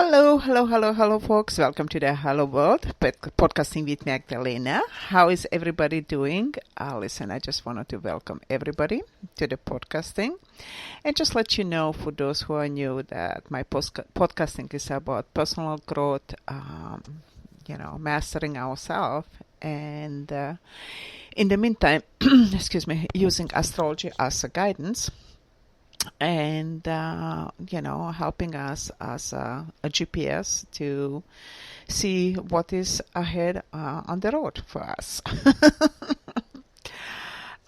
Hello, folks. Welcome to the Hello World, podcasting with Magdalena. How is everybody doing? Listen, I just wanted to welcome everybody to the podcasting and just let you know, for those who are new, that my podcasting is about personal growth, mastering ourselves, and in the meantime, using astrology as a guidance. And helping us as a GPS to see what is ahead on the road for us.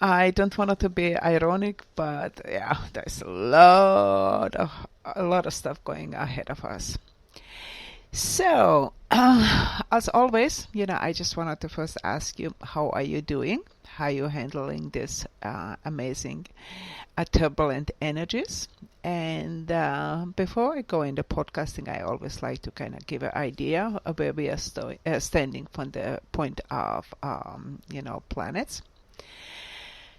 I don't want it to be ironic, but yeah, there's a lot of stuff going ahead of us. So, as always, I just wanted to first ask you, how are you doing? How are you handling this amazing turbulent energies? And before I go into podcasting, I always like to kind of give an idea of where we are standing from the point of, planets.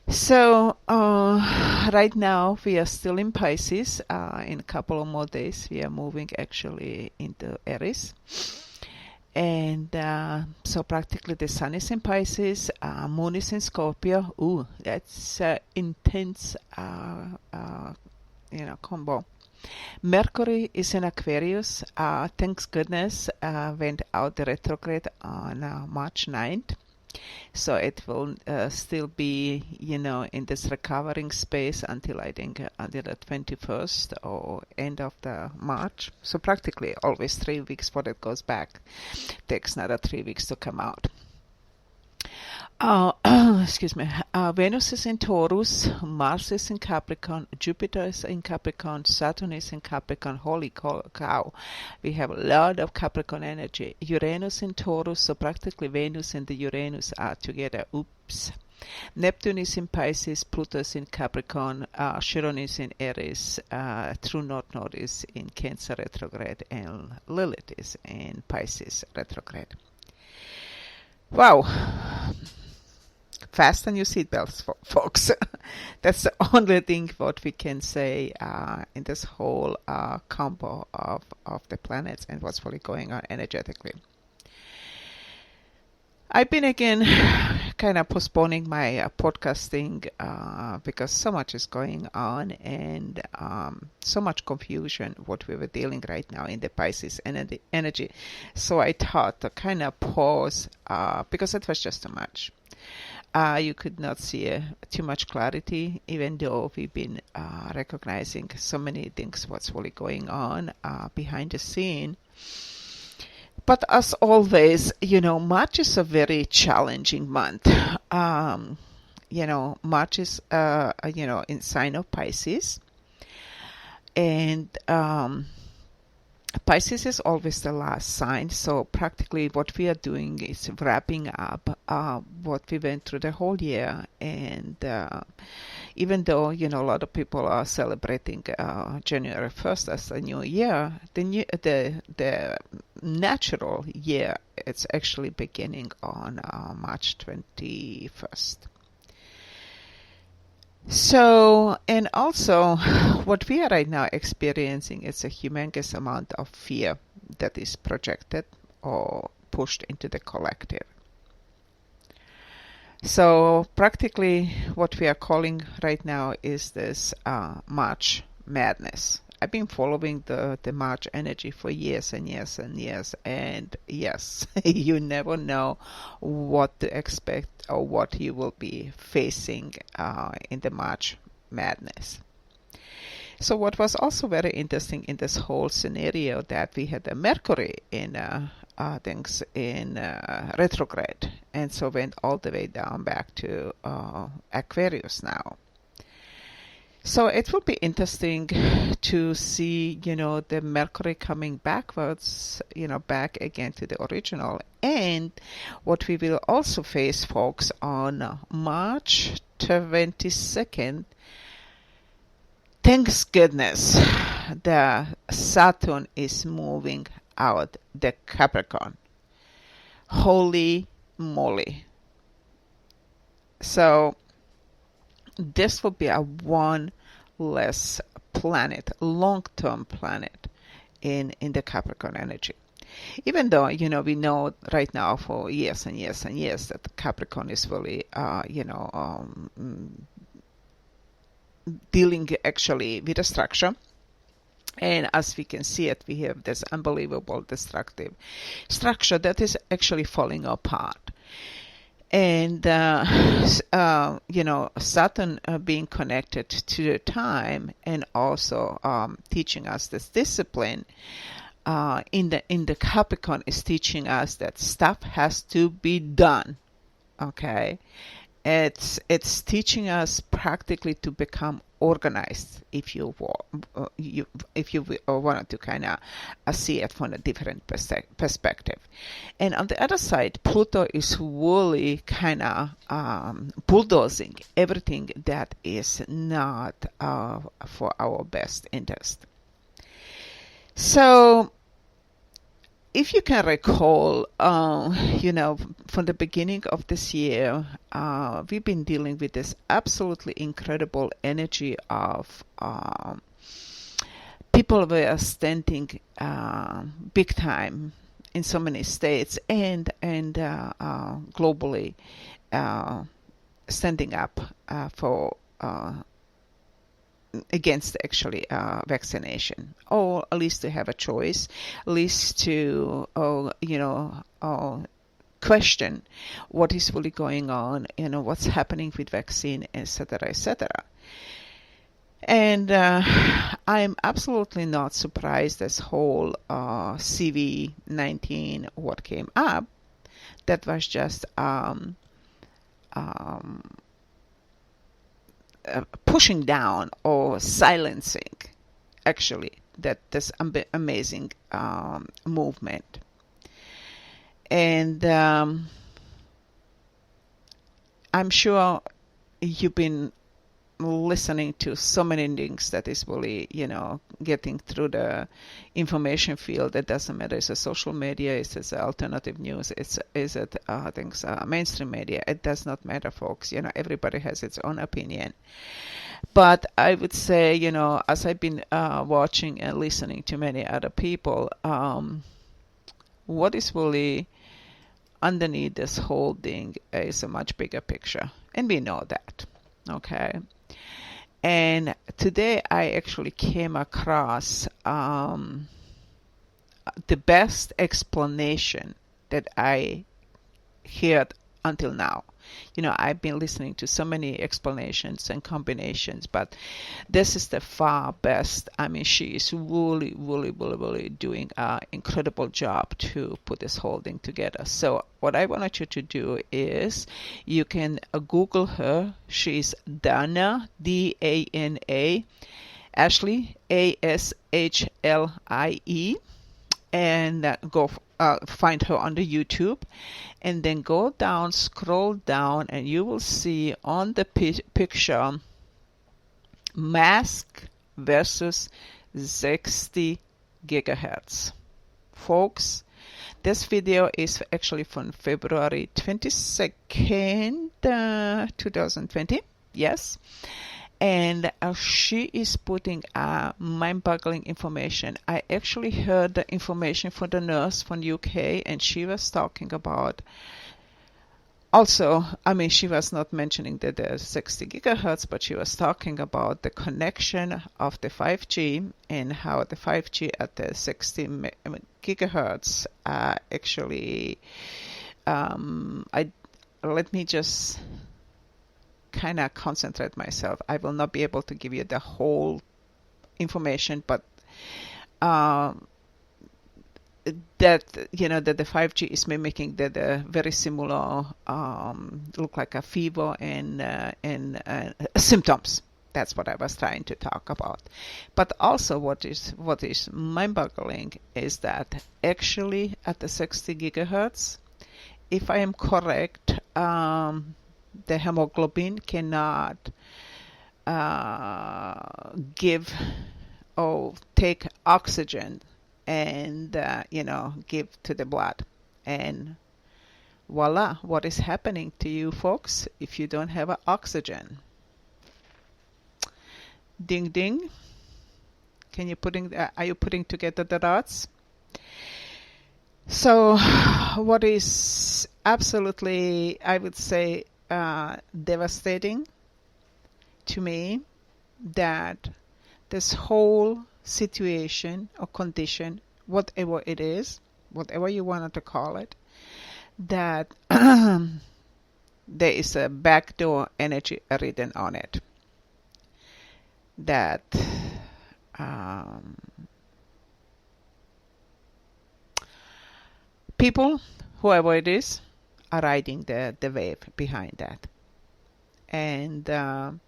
So right now we are still in Pisces. In a couple of more days, we are moving actually into Aries. And so practically the sun is in Pisces, moon is in Scorpio. Ooh, that's intense, combo. Mercury is in Aquarius. Thanks goodness, went out the retrograde on March 9th. So it will still be, in this recovering space until I think until the 21st or end of the March. So practically always 3 weeks before it goes back. Takes another 3 weeks to come out. Venus is in Taurus, Mars is in Capricorn, Jupiter is in Capricorn, Saturn is in Capricorn. Holy cow, we have a lot of Capricorn energy. Uranus in Taurus, so practically Venus and the Uranus are together. Oops. Neptune is in Pisces, Pluto is in Capricorn, Chiron is in Aries, True North Node is in Cancer retrograde, and Lilith is in Pisces retrograde. Wow. Fasten your seatbelts, folks. That's the only thing what we can say in this whole combo of the planets and what's really going on energetically. I've been again kind of postponing my podcasting because so much is going on and so much confusion what we were dealing right now in the Pisces energy. So I thought to kind of pause because it was just too much. You could not see too much clarity, even though we've been recognizing so many things what's really going on behind the scene. But as always, March is a very challenging month. March is, in sign of Pisces. And Pisces is always the last sign. So practically what we are doing is wrapping up what we went through the whole year. And even though, a lot of people are celebrating January 1st as a new year, the natural year, it's actually beginning on March 21st. So, and also what we are right now experiencing is a humongous amount of fear that is projected or pushed into the collective. So practically what we are calling right now is this March madness. I've been following the March energy for years and years and years. And yes, you never know what to expect or what you will be facing in the March madness. So what was also very interesting in this whole scenario that we had the Mercury in things in retrograde, and so went all the way down back to Aquarius now. So it will be interesting to see, the Mercury coming backwards, back again to the original. And what we will also face, folks, on March 22nd, thanks goodness, the Saturn is moving out the Capricorn. Holy moly. So this will be a one less planet, long-term planet in the Capricorn energy. Even though, we know right now for years and years and years that Capricorn is really, dealing actually with a structure. And as we can see it, we have this unbelievable destructive structure that is actually falling apart. And, Saturn being connected to the time and also teaching us this discipline in the Capricorn is teaching us that stuff has to be done. Okay, it's teaching us practically to become organized, if you wanted to kind of see it from a different perspective. And on the other side, Pluto is really kind of bulldozing everything that is not for our best interest. So, if you can recall, from the beginning of this year, we've been dealing with this absolutely incredible energy of people were standing big time in so many states and globally standing up for against actually vaccination, or at least to have a choice, at least to question what is really going on, what's happening with vaccine, etc., etc. And I'm absolutely not surprised this whole CV-19 what came up. That was just pushing down or silencing actually this amazing movement. And I'm sure you've been listening to so many things that is really, getting through the information field. It doesn't matter. It's a social media, it's alternative news, is it mainstream media. It does not matter, folks. Everybody has its own opinion. But I would say, as I've been watching and listening to many other people, what is really underneath this whole thing is a much bigger picture. And we know that. Okay. And today I actually came across the best explanation that I heard until now. I've been listening to so many explanations and combinations, but this is the far best. I mean, she is really, really, really, really doing an incredible job to put this whole thing together. So what I wanted you to do is you can Google her. She's Dana, D-A-N-A, Ashley, A-S-H-L-I-E, and go find her on the YouTube, and then go down, scroll down, and you will see on the picture mask versus 60 gigahertz. Folks, this video is actually from February 22nd, 2020. Yes. And she is putting mind-boggling information. I actually heard the information from the nurse from UK, and she was talking about also, I mean, she was not mentioning the 60 gigahertz, but she was talking about the connection of the 5G and how the 5G at the 60 gigahertz actually, let me just kind of concentrate myself. I will not be able to give you the whole information, but that that the 5G is mimicking the very similar look like a fever and symptoms. That's what I was trying to talk about. But also what is mind-boggling is that actually at the 60 gigahertz, if I am correct, the hemoglobin cannot give or take oxygen and give to the blood. And voila, what is happening to you folks if you don't have oxygen? Ding ding. Are you putting together the dots? So, what is absolutely, I would say, devastating to me, that this whole situation or condition, whatever it is, whatever you wanted to call it, that there is a backdoor energy written on it. That people, whoever it is, are riding the wave behind that. And a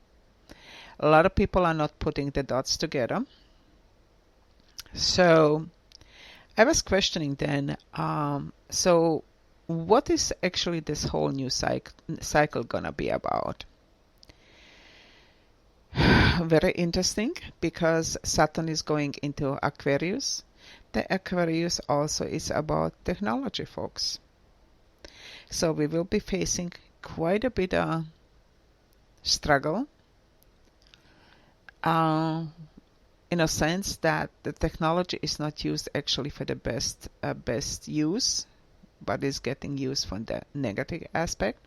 lot of people are not putting the dots together. So I was questioning then, so what is actually this whole new cycle gonna be about? Very interesting, because Saturn is going into Aquarius. The Aquarius also is about technology, folks. So we will be facing quite a bit of struggle, in a sense that the technology is not used actually for the best use, but is getting used from the negative aspect.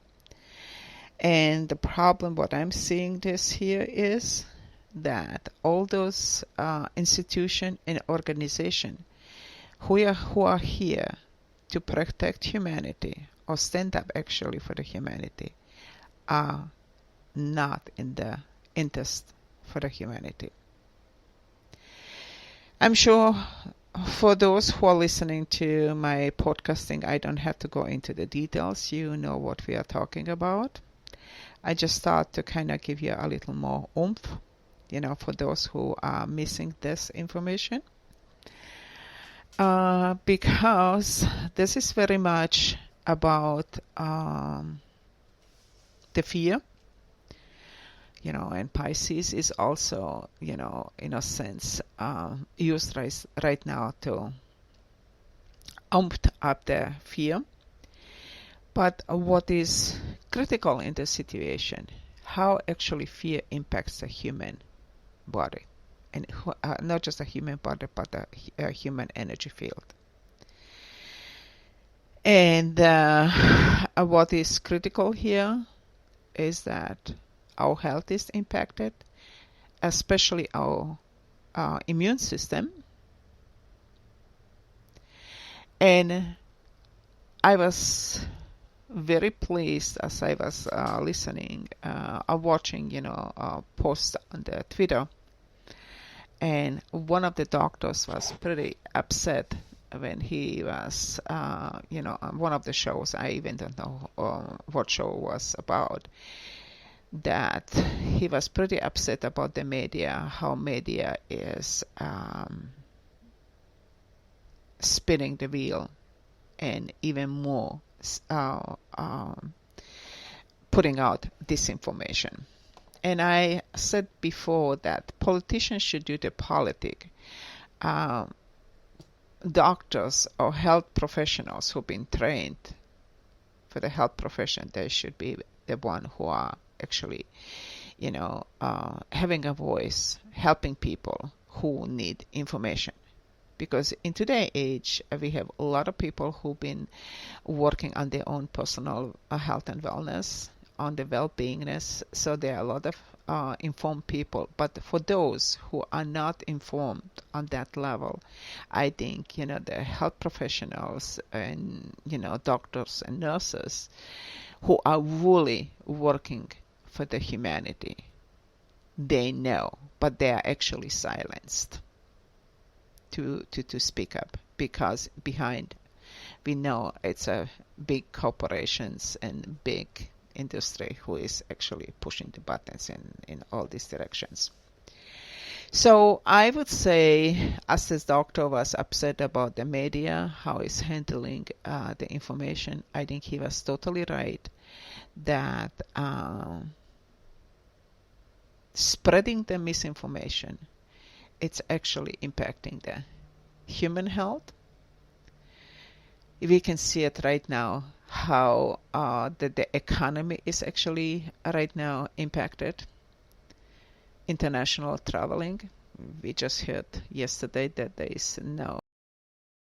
And the problem, what I'm seeing this here, is that all those institutions and organizations who are here to protect humanity or stand up actually for the humanity are not in the interest for the humanity. I'm sure for those who are listening to my podcasting, I don't have to go into the details. You know what we are talking about. I just thought to kind of give you a little more oomph, for those who are missing this information. Because this is very much about the fear, and Pisces is also, in a sense, used right now to amp up the fear. But what is critical in this situation, how actually fear impacts the human body, and not just a human body, but a human energy field. And what is critical here is that our health is impacted, especially our immune system. And I was very pleased as I was listening, watching, a post on the Twitter, and one of the doctors was pretty upset when he was, on one of the shows. I even don't know what show it was about. That he was pretty upset about the media, how media is spinning the wheel, and even more putting out disinformation. And I said before that politicians should do the politic. Doctors or health professionals who've been trained for the health profession, they should be the one who are actually, having a voice, helping people who need information. Because in today's age, we have a lot of people who've been working on their own personal health and wellness, on the well-beingness. So there are a lot of informed people. But for those who are not informed on that level, I think, the health professionals and, doctors and nurses who are really working for the humanity, they know, but they are actually silenced to speak up, because behind, we know it's a big corporations and big industry who is actually pushing the buttons in all these directions. So I would say, as this doctor was upset about the media, how it's handling the information, I think he was totally right that spreading the misinformation, it's actually impacting the human health. We can see it right now, how the economy is actually right now impacted. International traveling, we just heard yesterday that there is no